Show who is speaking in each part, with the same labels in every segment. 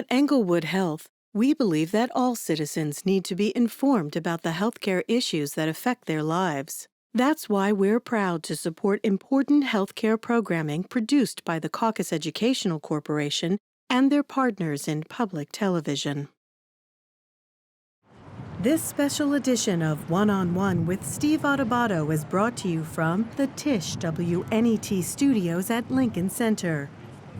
Speaker 1: At Englewood Health, we believe that all citizens need to be informed about the healthcare issues that affect their lives. That's why we're proud to support important healthcare programming produced by the Caucus Educational Corporation and their partners in public television. This special edition of One-on-One with Steve Adubato is brought to you from the Tisch WNET studios at Lincoln Center.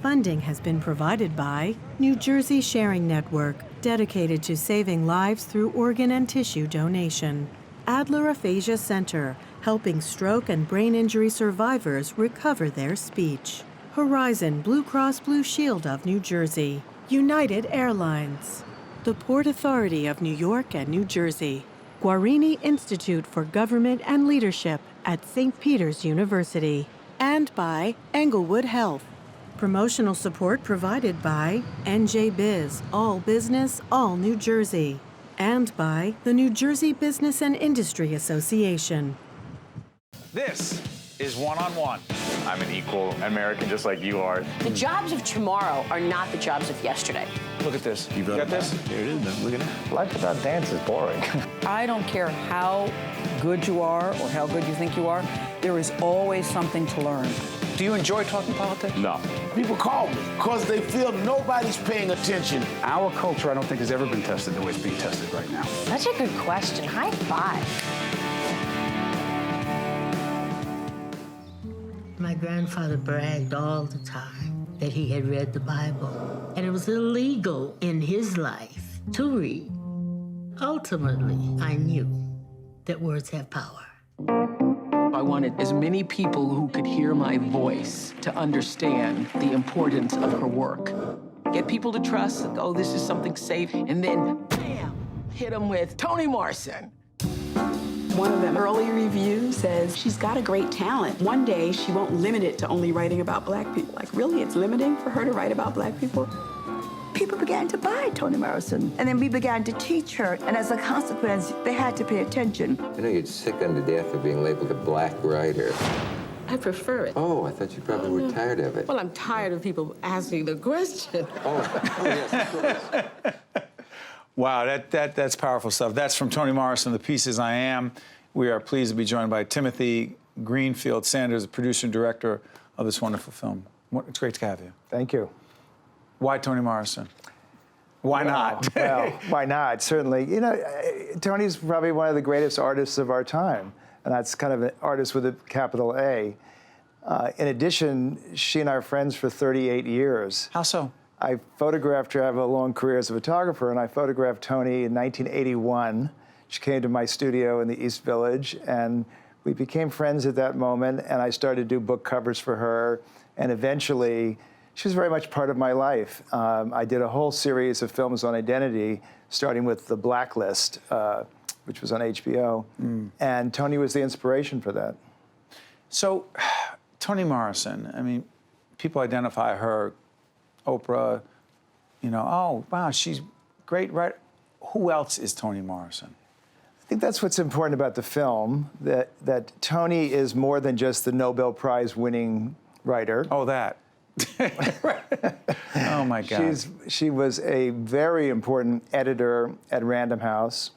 Speaker 1: Funding has been provided by New Jersey Sharing Network, dedicated to saving lives through organ and tissue donation. Adler Aphasia Center, helping stroke and brain injury survivors recover their speech. Horizon Blue Cross Blue Shield of New Jersey. United Airlines. The Port Authority of New York and New Jersey. Guarini Institute for Government and Leadership at St. Peter's University. And by Englewood Health. Promotional support provided by NJ Biz, all business, all New Jersey. And by the New Jersey Business and Industry Association.
Speaker 2: This is One-on-One. I'm an equal American just like you are.
Speaker 3: The jobs of tomorrow are not the jobs of yesterday.
Speaker 2: Look at this. You got this?
Speaker 4: Here it is, man. Look at that.
Speaker 2: Life without dance is boring.
Speaker 5: I don't care how good you are or how good you think you are, there is always something to learn.
Speaker 2: Do you enjoy talking politics?
Speaker 4: No.
Speaker 6: People call me because they feel nobody's paying attention.
Speaker 4: Our culture, I don't think, has ever been tested the way it's being tested right now.
Speaker 3: Such a good question. High five.
Speaker 7: My grandfather bragged all the time that he had read the Bible, and it was illegal in his life to read. Ultimately, I knew that words have power.
Speaker 8: I wanted as many people who could hear my voice to understand the importance of her work. Get people to trust, oh, this is something safe, and then, bam, hit them with Toni Morrison.
Speaker 9: One of the early reviews says she's got a great talent. One day, she won't limit it to only writing about Black people. Like, really, it's limiting for her to write about Black people?
Speaker 10: People began to buy Toni Morrison, and then we began to teach her, and as a consequence, they had to pay attention.
Speaker 11: I know you'd sick unto death of being labeled a black writer.
Speaker 12: I prefer it.
Speaker 11: Oh, I thought you probably were tired of it.
Speaker 12: Well, I'm tired of people asking the question.
Speaker 11: Oh yes, of course.
Speaker 2: Wow, that's powerful stuff. That's from Toni Morrison, The Pieces I Am. We are pleased to be joined by Timothy Greenfield-Sanders, the producer and director of this wonderful film. It's great to have you.
Speaker 13: Thank you.
Speaker 2: Why Toni Morrison? Why not?
Speaker 13: Well, why not? Certainly. You know, Toni's probably one of the greatest artists of our time, and that's kind of an artist with a capital A. In addition, she and I are friends for 38 years.
Speaker 2: How so?
Speaker 13: I photographed her. I have a long career as a photographer, and I photographed Toni in 1981. She came to my studio in the East Village, and we became friends at that moment, and I started to do book covers for her, and eventually, she was very much part of my life. I did a whole series of films on identity, starting with The Blacklist, which was on HBO, and Toni was the inspiration for that.
Speaker 2: So, Toni Morrison, I mean, people identify her, Oprah, you know, oh, wow, she's great, right? Who else is Toni Morrison?
Speaker 13: I think that's what's important about the film, that Toni is more than just the Nobel Prize winning writer.
Speaker 2: Oh, that. Oh my God.
Speaker 13: She was a very important editor at Random House,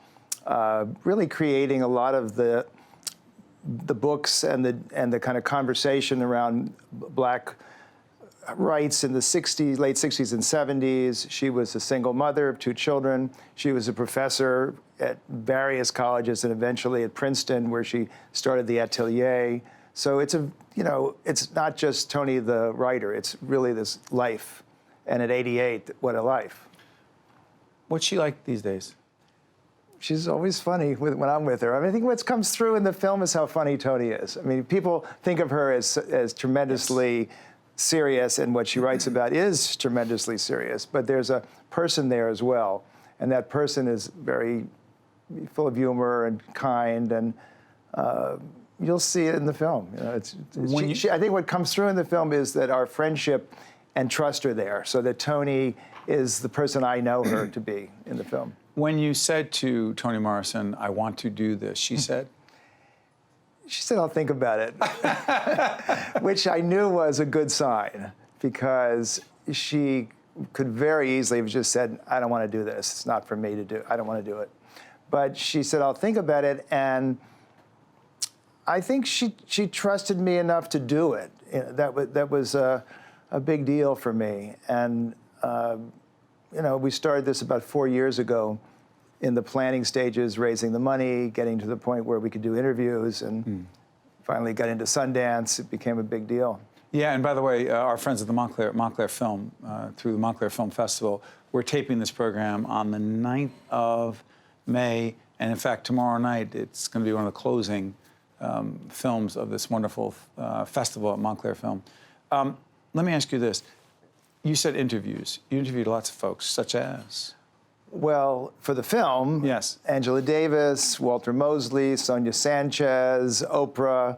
Speaker 13: really creating a lot of the books and the kind of conversation around Black rights in the late 60s and 70s. She was a single mother of 2 children. She was a professor at various colleges and eventually at Princeton, where she started the Atelier. So it's it's not just Toni the writer, it's really this life. And at 88, what a life.
Speaker 2: What's she like these days?
Speaker 13: She's always funny when I'm with her. I mean, I think what comes through in the film is how funny Toni is. I mean, people think of her as tremendously serious, and what she writes about is tremendously serious, but there's a person there as well. And that person is very full of humor and kind, and you'll see it in the film. You know, I think what comes through in the film is that our friendship and trust are there, so that Toni is the person I know her to be in the film.
Speaker 2: When you said to Toni Morrison, I want to do this, she said?
Speaker 13: She said, I'll think about it, which I knew was a good sign, because she could very easily have just said, I don't want to do this. It's not for me to do. I don't want to do it. But she said, I'll think about it. And I think she trusted me enough to do it. That was a big deal for me. And, we started this about 4 years ago in the planning stages, raising the money, getting to the point where we could do interviews, and finally got into Sundance. It became a big deal.
Speaker 2: Yeah, and by the way, our friends at the Montclair Film, through the Montclair Film Festival, we're taping this program on the 9th of May, and in fact, tomorrow night, it's going to be one of the closing films of this wonderful festival at Montclair Film. Let me ask you this. You said interviews. You interviewed lots of folks, such as?
Speaker 13: Well, for the film,
Speaker 2: yes,
Speaker 13: Angela Davis, Walter Mosley, Sonia Sanchez, Oprah,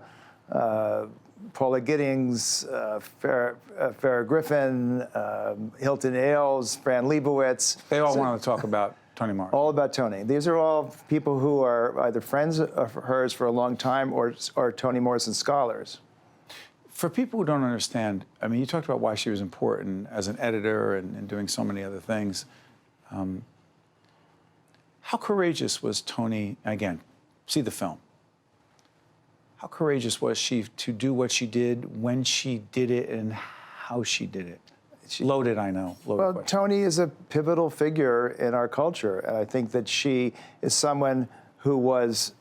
Speaker 13: Paula Giddings, Farrah Griffin, Hilton Ailes, Fran Lebowitz.
Speaker 2: They all wanted to talk about Toni Morrison.
Speaker 13: All about Toni. These are all people who are either friends of hers for a long time or Toni Morrison scholars.
Speaker 2: For people who don't understand, I mean, you talked about why she was important as an editor and doing so many other things. How courageous was Toni, again, see the film. How courageous was she to do what she did, when she did it, and how she did it? Loaded, I know.
Speaker 13: Well, Toni is a pivotal figure in our culture, and I think that she is someone who was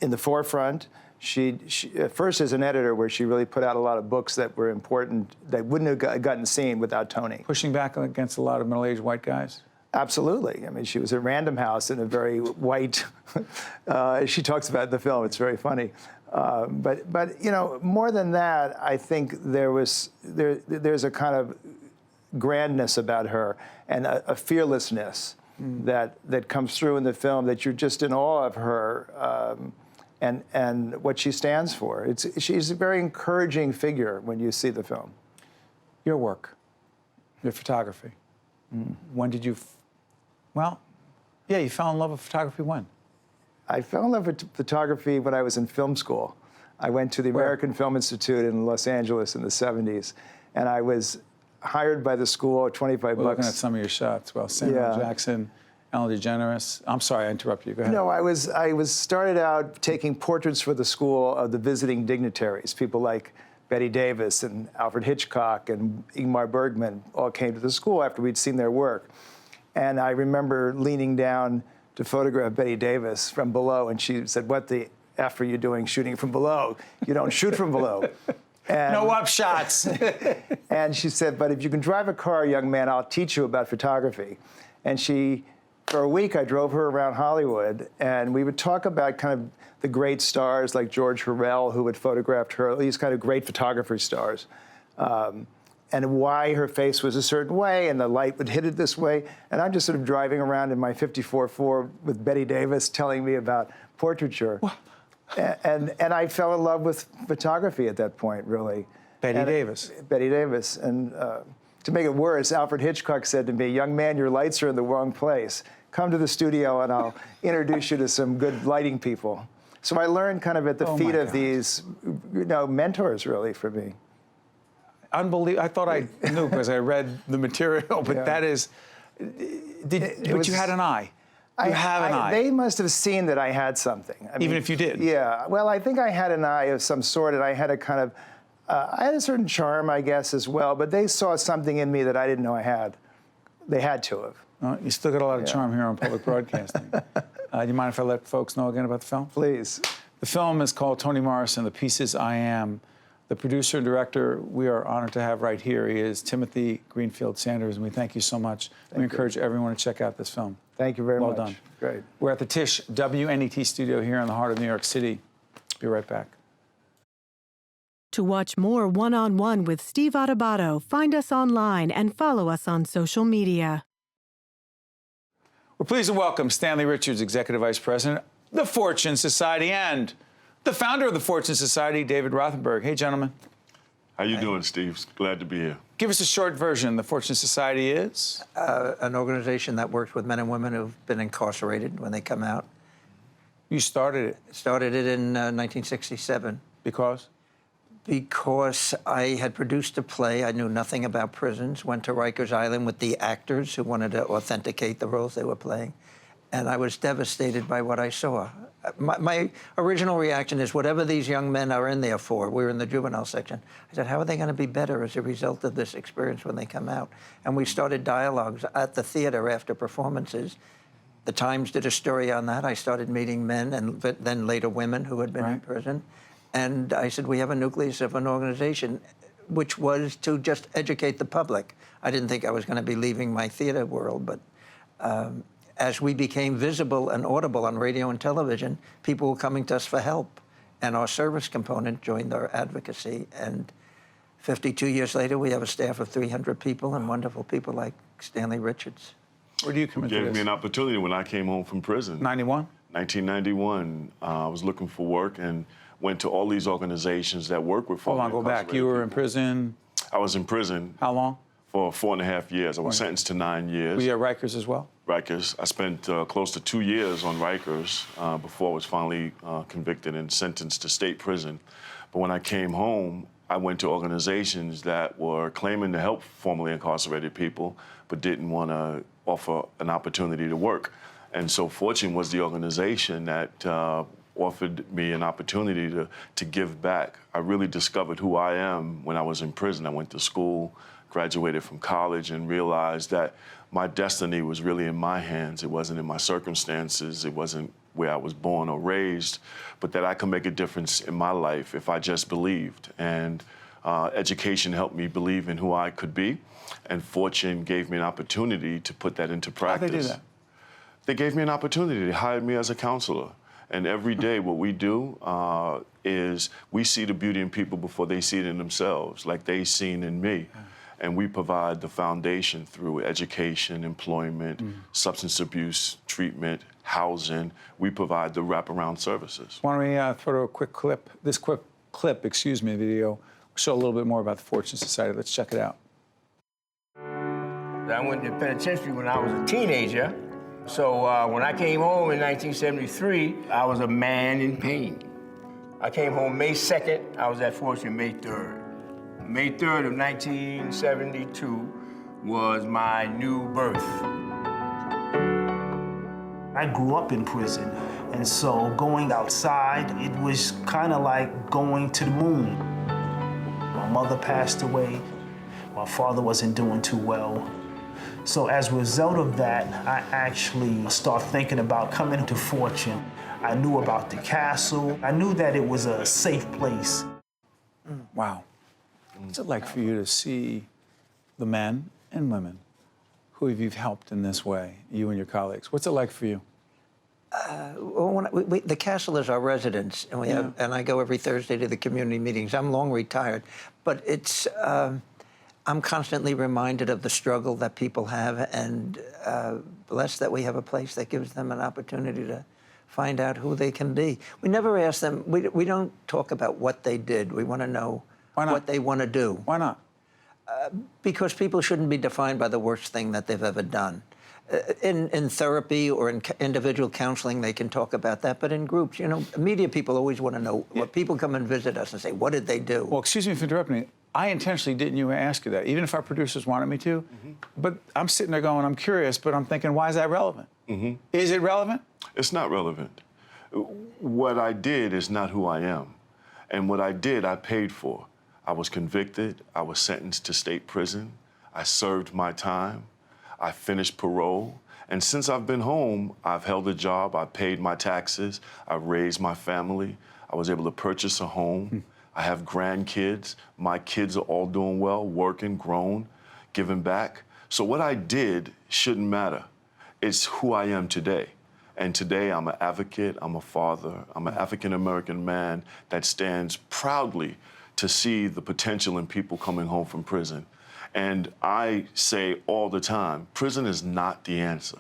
Speaker 13: in the forefront. She at first as an editor, where she really put out a lot of books that were important, that wouldn't have gotten seen without Toni.
Speaker 2: Pushing back against a lot of middle-aged white guys?
Speaker 13: Absolutely. I mean, she was at Random House in a very white, she talks about it in the film, it's very funny. But more than that, I think there's a kind of grandness about her and a fearlessness that comes through in the film, that you're just in awe of her and what she stands for. She's a very encouraging figure when you see the film.
Speaker 2: Your work, your photography. When did you, you fell in love with photography when?
Speaker 13: I fell in love with photography when I was in film school. I went to the American Film Institute in Los Angeles in the 70s, and I was hired by the school at 25
Speaker 2: We're
Speaker 13: bucks.
Speaker 2: Looking at some of your shots. Well, Samuel Jackson, Ellen DeGeneres. I'm sorry, I interrupted you. Go ahead.
Speaker 13: No, I was started out taking portraits for the school of the visiting dignitaries, people like Betty Davis and Alfred Hitchcock and Ingmar Bergman all came to the school after we'd seen their work. And I remember leaning down to photograph Betty Davis from below, and she said, "What the F are you doing shooting from below? You don't shoot from below." And,
Speaker 2: no up shots.
Speaker 13: And she said, "But if you can drive a car, young man, I'll teach you about photography." And for a week, I drove her around Hollywood, and we would talk about kind of the great stars like George Hurrell, who had photographed her, these kind of great photography stars, and why her face was a certain way, and the light would hit it this way. And I'm just sort of driving around in my 54 Ford with Betty Davis telling me about portraiture. And I fell in love with photography at that point, really.
Speaker 2: Betty Davis.
Speaker 13: Betty Davis. And to make it worse, Alfred Hitchcock said to me, "Young man, your lights are in the wrong place. Come to the studio and I'll introduce you to some good lighting people." So I learned kind of at the feet of these, mentors, really, for me.
Speaker 2: Unbelievable. I thought I knew because I read the material, but that is, but you had an eye. You have an eye.
Speaker 13: They must have seen that I had something.
Speaker 2: Even if you did?
Speaker 13: Yeah. Well, I think I had an eye of some sort, and I had a kind of, I had a certain charm, I guess, as well, but they saw something in me that I didn't know I had. They had to have.
Speaker 2: Well, you still got a lot of charm here on public broadcasting. Do you mind if I let folks know again about the film?
Speaker 13: Please.
Speaker 2: The film is called Toni Morrison, The Pieces I Am. The producer and director we are honored to have right here, he is Timothy Greenfield-Sanders, and we thank you so much. We encourage everyone to check out this film.
Speaker 13: Thank you very much.
Speaker 2: Well done.
Speaker 13: Great.
Speaker 2: We're at the Tisch WNET studio here in the heart of New York City. Be right back.
Speaker 1: To watch more One-on-One with Steve Adubato, find us online and follow us on social media.
Speaker 2: We're pleased to welcome Stanley Richards, Executive Vice President, the Fortune Society, and the founder of the Fortune Society, David Rothenberg. Hey, gentlemen.
Speaker 14: How you doing, Steve? Glad to be here.
Speaker 2: Give us a short version. The Fortune Society is?
Speaker 15: An organization that works with men and women who've been incarcerated when they come out.
Speaker 2: You started it?
Speaker 15: Started it in 1967.
Speaker 2: Because?
Speaker 15: Because I had produced a play. I knew nothing about prisons, went to Rikers Island with the actors who wanted to authenticate the roles they were playing. And I was devastated by what I saw. My original reaction is, whatever these young men are in there for, we're in the juvenile section. I said, how are they going to be better as a result of this experience when they come out? And we started dialogues at the theater after performances. The Times did a story on that. I started meeting men and then later women who had been in prison. And I said, we have a nucleus of an organization, which was to just educate the public. I didn't think I was going to be leaving my theater world, but as we became visible and audible on radio and television, people were coming to us for help. And our service component joined our advocacy. And 52 years later, we have a staff of 300 people and wonderful people like Stanley Richards.
Speaker 2: Where do you come into this?
Speaker 14: Gave me an opportunity when I came home from prison.
Speaker 2: 91?
Speaker 14: 1991. I was looking for work and went to all these organizations that work with
Speaker 2: Hold on, go back. You were in prison?
Speaker 14: I was in prison.
Speaker 2: How long?
Speaker 14: For 4.5 years. I was sentenced to 9 years.
Speaker 2: Were you at Rikers as well?
Speaker 14: Rikers. I spent close to 2 years on Rikers before I was finally convicted and sentenced to state prison. But when I came home, I went to organizations that were claiming to help formerly incarcerated people, but didn't want to offer an opportunity to work. And so Fortune was the organization that offered me an opportunity to give back. I really discovered who I am when I was in prison. I went to school, graduated from college, and realized that my destiny was really in my hands. It wasn't in my circumstances. It wasn't where I was born or raised, but that I could make a difference in my life if I just believed. And education helped me believe in who I could be, and Fortune gave me an opportunity to put that into practice.
Speaker 2: How'd they do that?
Speaker 14: They gave me an opportunity. They hired me as a counselor. And every day what we do is we see the beauty in people before they see it in themselves, like they seen in me. And we provide the foundation through education, employment, substance abuse treatment, housing. We provide the wraparound services.
Speaker 2: Why don't we throw a quick clip, video, show a little bit more about the Fortune Society. Let's check it out.
Speaker 16: I went to the penitentiary when I was a teenager. So when I came home in 1973, I was a man in pain. I came home May 2nd. I was at Fortune May 3rd. May 3rd of 1972 was my new birth.
Speaker 17: I grew up in prison, and so going outside, it was kind of like going to the moon. My mother passed away. My father wasn't doing too well. So as a result of that, I actually started thinking about coming to Fortune. I knew about the castle. I knew that it was a safe place.
Speaker 2: Wow. What's it like for you to see the men and women who you've helped in this way, you and your colleagues? What's it like for you?
Speaker 15: The castle is our residence, and and I go every Thursday to the community meetings. I'm long retired, but it's I'm constantly reminded of the struggle that people have, and blessed that we have a place that gives them an opportunity to find out who they can be. We never ask them. We don't talk about what they did. We want to know what they want to do.
Speaker 2: Why not?
Speaker 15: Because people shouldn't be defined by the worst thing that they've ever done. In therapy or in individual counseling, they can talk about that, but in groups, media people always want to know. What people come and visit us and say, what did they do?
Speaker 2: Well, excuse me for interrupting me. I intentionally didn't ask you that, even if our producers wanted me to. But I'm sitting there going, I'm curious, but I'm thinking, why is that relevant? Is it relevant?
Speaker 14: It's not relevant. What I did is not who I am. And what I did, I paid for. I was convicted. I was sentenced to state prison. I served my time. I finished parole. And since I've been home, I've held a job. I paid my taxes. I raised my family. I was able to purchase a home. I have grandkids. My kids are all doing well, working, grown, giving back. So what I did shouldn't matter. It's who I am today. And today I'm an advocate, I'm a father, I'm an African-American man that stands proudly to see the potential in people coming home from prison. And I say all the time, prison is not the answer.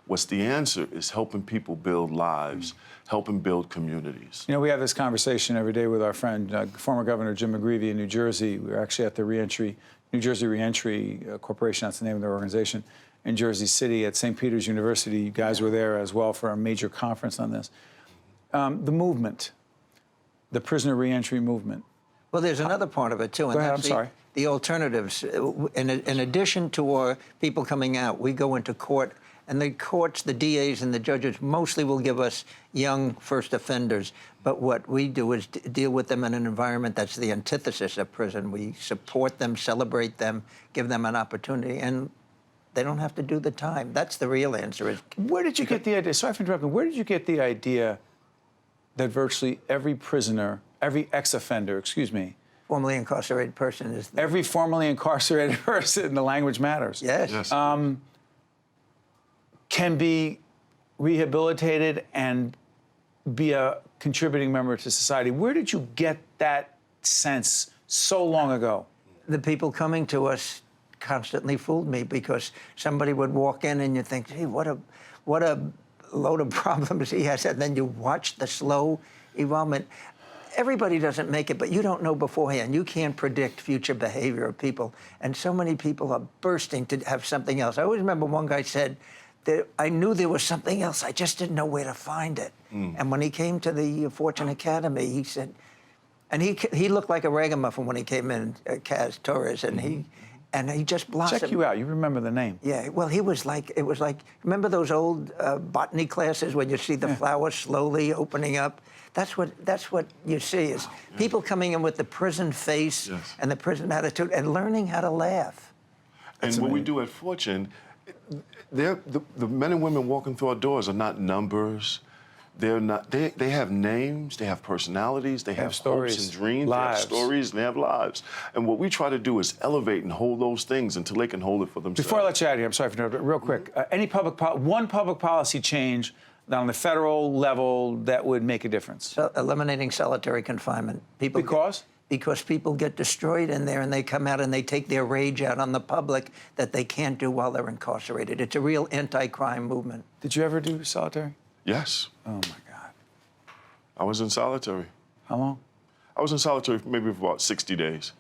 Speaker 14: What's the answer is helping people build lives, helping build communities.
Speaker 2: We have this conversation every day with our friend, former Governor Jim McGreevey in New Jersey. We were actually at the New Jersey Reentry Corporation, that's the name of their organization, in Jersey City at St. Peter's University. You guys were there as well for a major conference on this. The movement, the prisoner reentry movement.
Speaker 15: Well, there's another part of it, too.
Speaker 2: Go ahead, I'm sorry.
Speaker 15: The alternatives. In addition to our people coming out, we go into court, and the courts, the DAs and the judges mostly will give us young first offenders. But what we do is deal with them in an environment that's the antithesis of prison. We support them, celebrate them, give them an opportunity, and they don't have to do the time. That's the real answer.
Speaker 2: Where did you get the idea? Sorry for interrupting. Where did you get the idea that virtually every prisoner, every ex-offender, excuse me,
Speaker 15: formerly incarcerated person is
Speaker 2: every formerly incarcerated person, the language matters.
Speaker 15: Yes.
Speaker 2: Can be rehabilitated and be a contributing member to society. Where did you get that sense so long ago?
Speaker 15: The people coming to us constantly fooled me, because somebody would walk in and you think, hey, what a load of problems he has, and then you watch the slow evolvement. Everybody doesn't make it, but you don't know beforehand. You can't predict future behavior of people, and so many people are bursting to have something else. I always remember one guy said that I knew there was something else, I just didn't know where to find it. And when he came to the Fortune Academy, he said, and he looked like a ragamuffin when he came in, Kaz Torres, and he just blossomed.
Speaker 2: Check you out. You remember the name.
Speaker 15: Yeah. Well, it was like, remember those old botany classes when you see the flowers slowly opening up? That's what you see is people coming in with the prison face and the prison attitude and learning how to laugh.
Speaker 14: And what we do at Fortune, the men and women walking through our doors are not numbers. They're not. They have names. They have personalities. They have
Speaker 2: stories,
Speaker 14: hopes and dreams.
Speaker 2: lives.
Speaker 14: They have stories, and they have lives. And what we try to do is elevate and hold those things until they can hold it for themselves.
Speaker 2: Before I let you out of here, I'm sorry for interrupting. Real quick, any one public policy change on the federal level that would make a difference?
Speaker 15: So eliminating solitary confinement. Because people get destroyed in there, and they come out and they take their rage out on the public that they can't do while they're incarcerated. It's a real anti-crime movement.
Speaker 2: Did you ever do solitary?
Speaker 14: Yes.
Speaker 2: Oh, my God.
Speaker 14: I was in solitary.
Speaker 2: How long?
Speaker 14: I was in solitary for maybe about 60 days.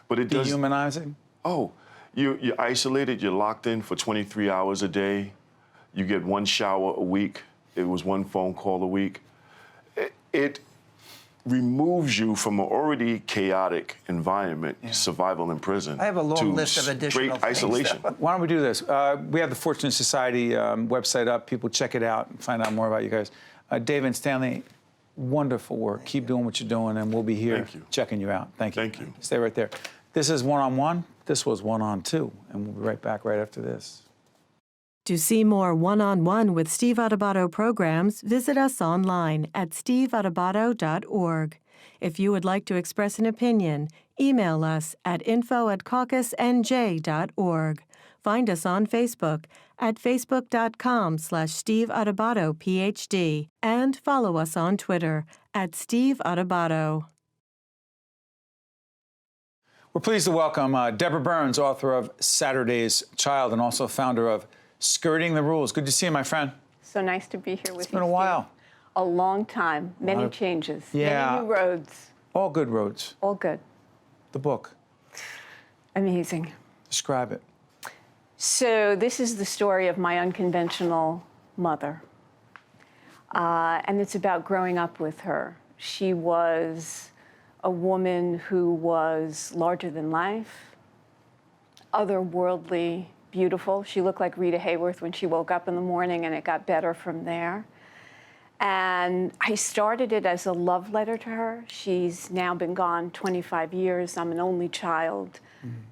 Speaker 14: But it does...
Speaker 2: Dehumanizing?
Speaker 14: Oh, you're isolated. You're locked in for 23 hours a day. You get one shower a week. It was one phone call a week. It removes you from an already chaotic environment, survival in prison.
Speaker 15: I have a long list of additional
Speaker 14: straight isolation.
Speaker 2: Why don't we do this? We have the Fortune Society website up. People check it out and find out more about you guys. David and Stanley, wonderful work. Keep doing what you're doing, and we'll be here checking you out. Thank you.
Speaker 14: Thank you.
Speaker 2: Stay right there. This is One-on-One. This was One-on-Two, and we'll be right back right after this.
Speaker 1: To see more One-on-One with Steve Adubato programs, visit us online at steveadubato.org. If you would like to express an opinion, email us at info@caucusnj.org. Find us on Facebook at facebook.com/Steve Adubato PhD, and follow us on Twitter at Steve Adubato.
Speaker 2: We're pleased to welcome Deborah Burns, author of Saturday's Child and also founder of Skirting the Rules. Good to see you, my friend.
Speaker 18: So nice to be here with you.
Speaker 2: It's been a while.
Speaker 18: A long time. Many changes. Many new roads.
Speaker 2: All good roads.
Speaker 18: All good.
Speaker 2: The book.
Speaker 18: Amazing.
Speaker 2: Describe it.
Speaker 18: So this is the story of my unconventional mother. And it's about growing up with her. She was a woman who was larger than life, otherworldly, beautiful. She looked like Rita Hayworth when she woke up in the morning, and it got better from there. And I started it as a love letter to her. She's now been gone 25 years. I'm an only child.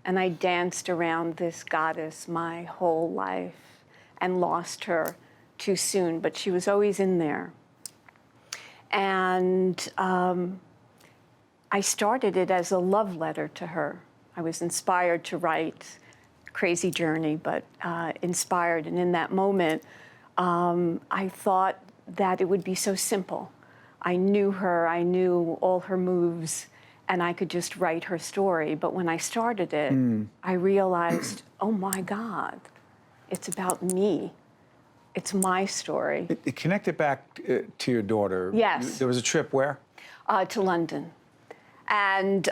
Speaker 18: And I danced around this goddess my whole life and lost her too soon, but she was always in there. And I started it as a love letter to her. I was inspired to write. Crazy journey, but inspired. And in that moment, I thought that it would be so simple. I knew her, I knew all her moves, and I could just write her story. But when I started it, I realized, oh my God, it's about me. It's my story.
Speaker 2: It connected back to your daughter.
Speaker 18: Yes.
Speaker 2: There was a trip where?
Speaker 18: To London. And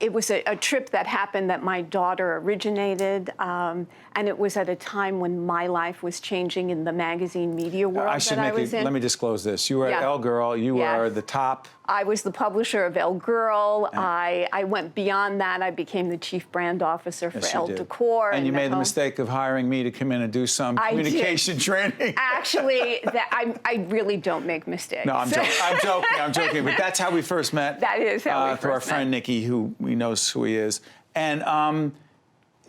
Speaker 18: it was a trip that happened that my daughter originated, and it was at a time when my life was changing in the magazine media world that I was in.
Speaker 2: Let me disclose this. You were an Elle girl. You were the top
Speaker 18: I was the publisher of Elle Girl. I went beyond that. I became the chief brand officer for Elle Decor.
Speaker 2: And you made the mistake of hiring me to come in and do some communication training.
Speaker 18: Actually, I really don't make mistakes.
Speaker 2: No, I'm joking. But that's how we first met.
Speaker 18: That is how we first met.
Speaker 2: Through our friend Nikki, who we know who he is. And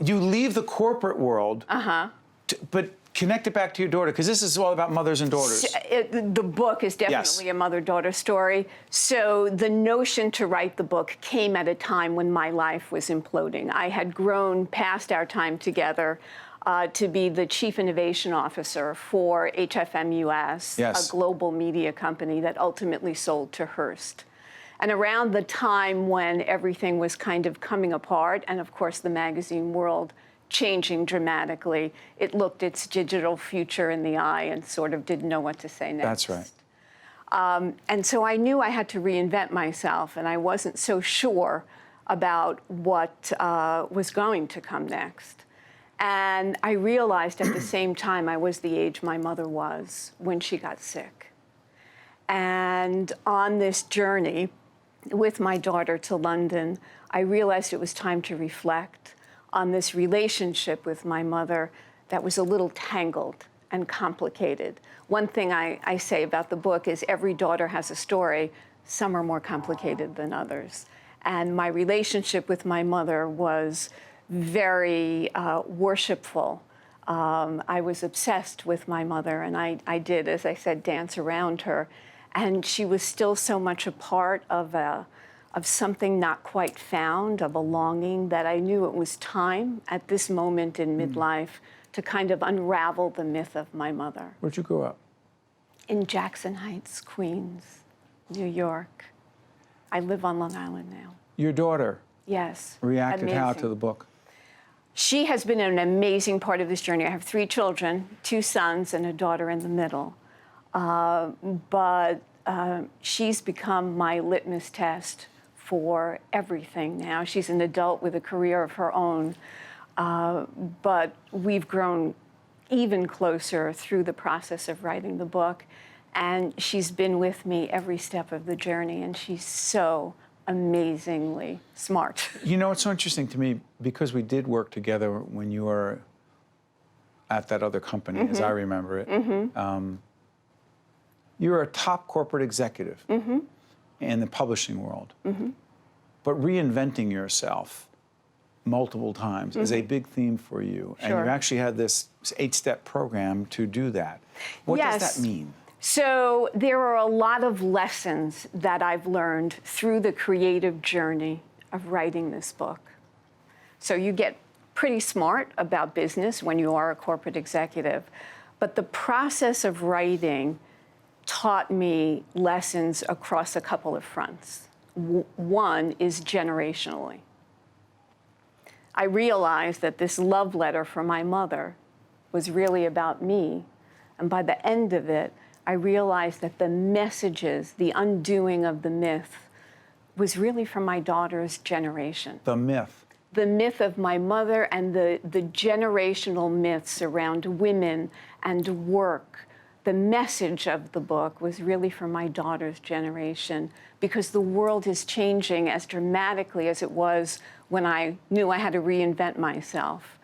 Speaker 2: you leave the corporate world, but connect it back to your daughter, because this is all about mothers and daughters.
Speaker 18: The book is definitely a mother-daughter story. So the notion to write the book came at a time when my life was imploding. I had grown past our time together to be the chief innovation officer for HFM US, a global media company that ultimately sold to Hearst. And around the time when everything was kind of coming apart, and of course the magazine world changing dramatically, it looked its digital future in the eye and sort of didn't know what to say next.
Speaker 2: That's right.
Speaker 18: And so I knew I had to reinvent myself, and I wasn't so sure about what was going to come next. And I realized at the same time I was the age my mother was when she got sick. And on this journey with my daughter to London, I realized it was time to reflect on this relationship with my mother that was a little tangled and complicated. One thing I say about the book is every daughter has a story. Some are more complicated than others. And my relationship with my mother was very worshipful. I was obsessed with my mother, and I did, as I said, dance around her. And she was still so much a part of something not quite found, of a longing, that I knew it was time at this moment in midlife to kind of unravel the myth of my mother.
Speaker 2: Where'd you grow up?
Speaker 18: In Jackson Heights, Queens, New York. I live on Long Island now.
Speaker 2: Your daughter reacted how to the book?
Speaker 18: She has been an amazing part of this journey. I have 3 children, 2 sons and a daughter in the middle. But she's become my litmus test for everything now. She's an adult with a career of her own, but we've grown even closer through the process of writing the book, and she's been with me every step of the journey, and she's so amazingly smart.
Speaker 2: You know, it's so interesting to me, because we did work together when you were at that other company, as I remember it. You're a top corporate executive in the publishing world. But reinventing yourself multiple times is a big theme for you. And you actually had this 8-step program to do that. What does that mean?
Speaker 18: So there are a lot of lessons that I've learned through the creative journey of writing this book. So you get pretty smart about business when you are a corporate executive, but the process of writing taught me lessons across a couple of fronts. One is generationally. I realized that this love letter from my mother was really about me, and by the end of it, I realized that the messages, the undoing of the myth, was really from my daughter's generation.
Speaker 2: The myth.
Speaker 18: The myth of my mother and the generational myths around women and work. The message of the book was really for my daughter's generation, because the world is changing as dramatically as it was when I knew I had to reinvent myself.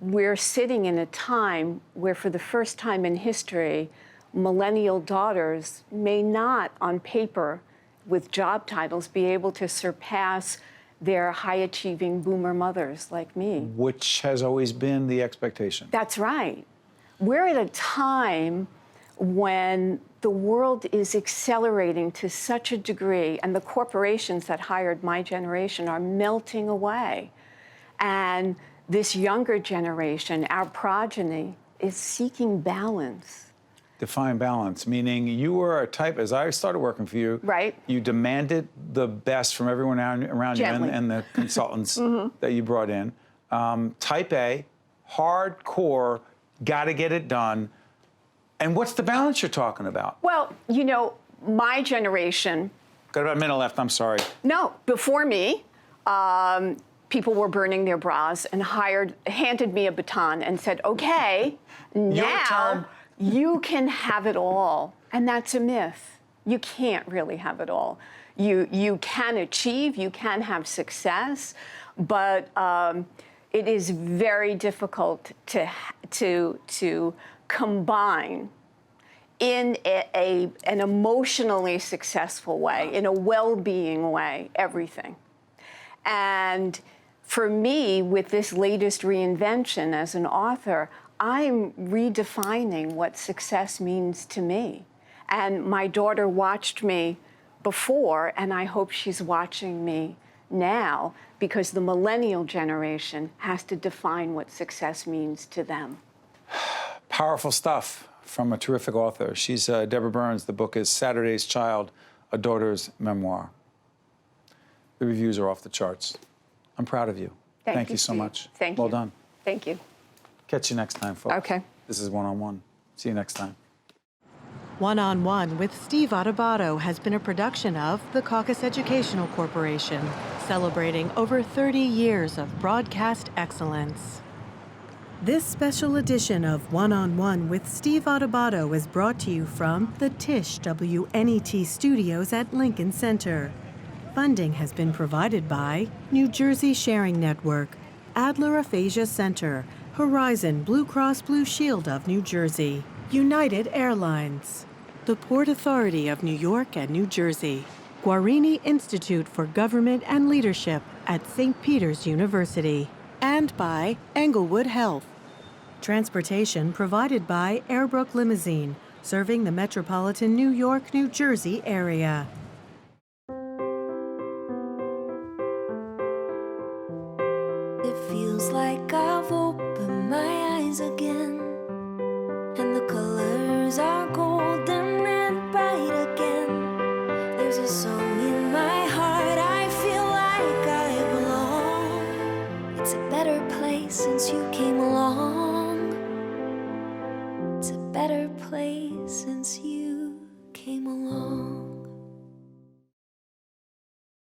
Speaker 18: We're sitting in a time where, for the first time in history, millennial daughters may not, on paper, with job titles, be able to surpass their high-achieving boomer mothers like me.
Speaker 2: Which has always been the expectation.
Speaker 18: That's right. We're at a time when the world is accelerating to such a degree, and the corporations that hired my generation are melting away. And this younger generation, our progeny, is seeking balance.
Speaker 2: Define balance, meaning you were a type, as I started working for you, you demanded the best from everyone around you and the consultants that you brought in. Type A, hardcore, got to get it done. And what's the balance you're talking about?
Speaker 18: Well, you know, my generation...
Speaker 2: Got about a minute left, I'm sorry.
Speaker 18: No, before me, people were burning their bras and handed me a baton and said, okay, now you can have it all. And that's a myth. You can't really have it all. You can achieve, you can have success, but it is very difficult to combine in an emotionally successful way, in a well-being way, everything. And for me, with this latest reinvention as an author, I'm redefining what success means to me. And my daughter watched me before, and I hope she's watching me now, because the millennial generation has to define what success means to them.
Speaker 2: Powerful stuff from a terrific author. She's Deborah Burns. The book is Saturday's Child, A Daughter's Memoir. The reviews are off the charts. I'm proud of you. Thank you so
Speaker 18: Steve.
Speaker 2: much.
Speaker 18: Thank you.
Speaker 2: Well done.
Speaker 18: Thank you.
Speaker 2: Catch you next time, folks.
Speaker 18: Okay.
Speaker 2: This is One-on-One. See you next time.
Speaker 1: One-on-One with Steve Adubato has been a production of the Caucus Educational Corporation, celebrating over 30 years of broadcast excellence. This special edition of One-on-One with Steve Adubato is brought to you from the Tisch WNET studios at Lincoln Center. Funding has been provided by New Jersey Sharing Network, Adler Aphasia Center, Horizon Blue Cross Blue Shield of New Jersey, United Airlines, the Port Authority of New York and New Jersey, Guarini Institute for Government and Leadership at St. Peter's University, and by Englewood Health. Transportation provided by Airbrook Limousine, serving the metropolitan New York, New Jersey area.
Speaker 19: It feels like I've opened my eyes again, and the colors are golden and bright again. There's a song in my heart, I feel like I belong. It's a better place since you came along. It's a better place since you